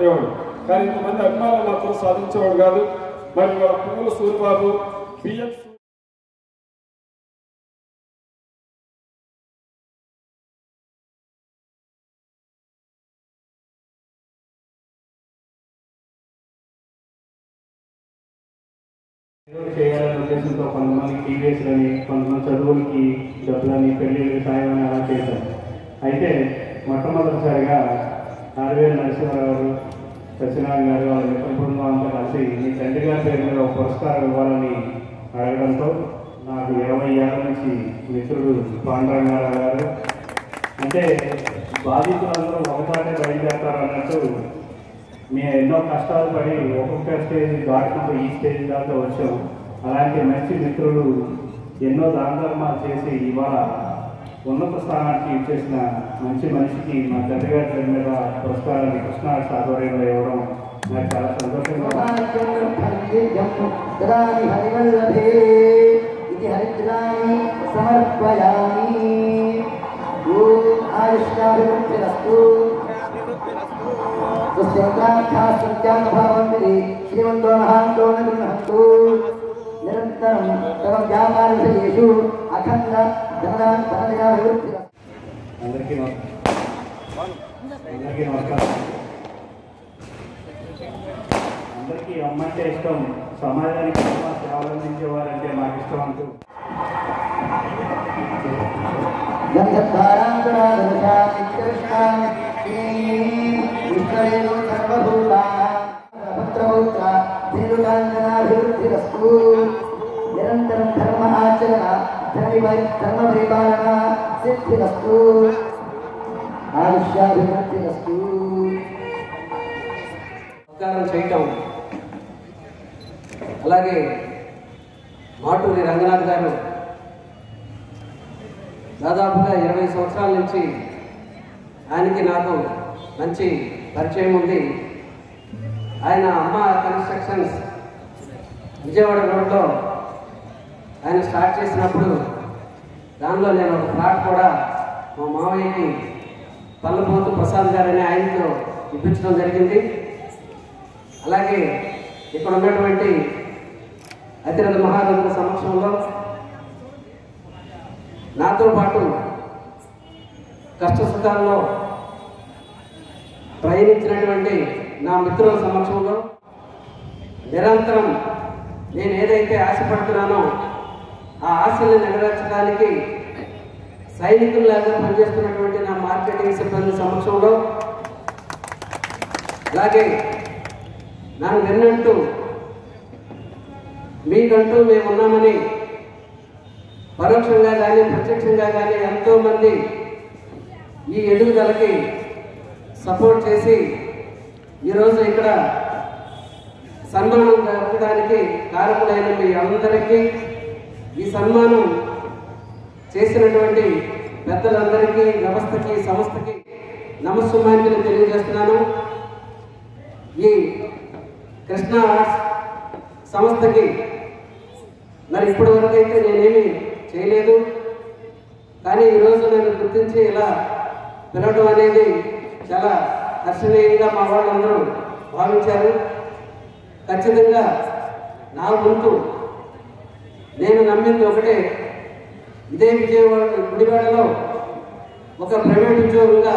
సాధించుకునేవాడు. కానీ ఇంతమంది అభిమానులు మాత్రం సాధించేవాడు కాదు. మరి వాళ్ళ పువ్వుల సూరిబాబు బిఎస్ చేయాలనే ఉద్దేశంతో కొంతమంది టీవీఎస్లని, కొంతమంది చదువులకి డబ్బులని, పెళ్లిళ్ళకి సాయం అని అలా చేశారు. అయితే మొట్టమొదటిసారిగా ఆర్వీఎల్ నరసింహారావు గారు, సత్యనారాయణ గారు, వాళ్ళ మిత్ర బృందం అంతా కలిసి మీ తండ్రి గారి పేరు మీద ఒక పురస్కారం ఇవ్వాలని అడగడంతో నాకు 20 ఏళ్ళ నుంచి మిత్రుడు పాండురంగారావు గారు, అంటే బాధితులందరూ ఒకసారి బయలుదేరతారు అన్నట్టు మేము ఎన్నో కష్టాలు పడి ఒక్కొక్క స్టేజ్ దాటుకుంటూ ఈ స్టేజ్ దాకా వచ్చాం. అలాంటి మంచి మిత్రులు ఎన్నో దాన ధర్మాలు చేసి ఇవాళ ఉన్నత స్థానానికి ఇచ్చేసిన మంచి మనిషికి మా తండ్రిగారి పేరు మీద పురస్కారాన్ని కృష్ణ ఆధ్వర్యంలో ఇవ్వడం నాకు చాలా సంతోషంగా శ్రీమంతో మహాంతో గృహంతు నిరంతరం తమ వ్యాపారేషు అఖండ ధనదాభివృద్ధి. అందరికీ నమస్కారం. అందరికీ అమ్మంటే ఇష్టం, సమాజానికి సేవలు అందించేవారంటే మాకు ఇష్టం అంటూ నిరంతరం ధర్మ ఆచరణ, ధర్మ పరిపాలన సిద్ధిరస్తు, ఆయుష్యాభివృద్ధిరస్తు. సత్కారం చేయటం, అలాగే మాటూరి రంగనాథ్ గారు దాదాపుగా 20 సంవత్సరాల నుంచి ఆయనకి నాకు మంచి పరిచయం ఉంది. ఆయన అమ్మ కన్స్ట్రక్షన్స్ విజయవాడ రోడ్లో ఆయన స్టార్ట్ చేసినప్పుడు దానిలో నేను ఒక ప్లాట్ కూడా మా మామయ్యకి పల్లపోతు ప్రసాద్ గారని ఆయనతో ఇప్పించడం జరిగింది. అలాగే ఇక్కడ ఉన్నటువంటి అతిరథ మహారథుల సమక్షంలో నాతో పాటు కష్ట సుఖాల్లో ప్రయాణించినటువంటి నా మిత్రుల సమక్షంలో నిరంతరం నేను ఏదైతే ఆశపడుతున్నానో ఆ ఆశల్ని నెరవేర్చడానికి సైనికుల్లాగా పనిచేస్తున్నటువంటి నా మార్కెటింగ్ సిబ్బంది సమక్షంలో, అలాగే నన్ను విన్నట్టు మీకంటూ మేము ఉన్నామని పరోక్షంగా కానీ ప్రత్యక్షంగా కానీ ఎంతోమంది ఈ ఎదుగుదలకి సపోర్ట్ చేసి ఈరోజు ఇక్కడ సన్మానం జరపడానికి కారకులైన మీ అందరికీ, ఈ సన్మానం చేసినటువంటి పెద్దలందరికీ, వ్యవస్థకి, సంస్థకి నమస్సుమాంజలి తెలియజేస్తున్నాను. ఈ కృష్ణ ఆర్ట్స్ సంస్థకి మరి ఇప్పటి వరకు అయితే నేనేమి చేయలేదు, కానీ ఈరోజు నేను గుర్తించి ఇలా పిలవడం అనేది చాలా హర్షణీయంగా మా వాళ్ళందరూ భావించారు. ఖచ్చితంగా నా వంతు నేను నమ్మింది ఒకటే, ఇదే గుడివాడలో ఒక ప్రైవేట్ ఉద్యోగంగా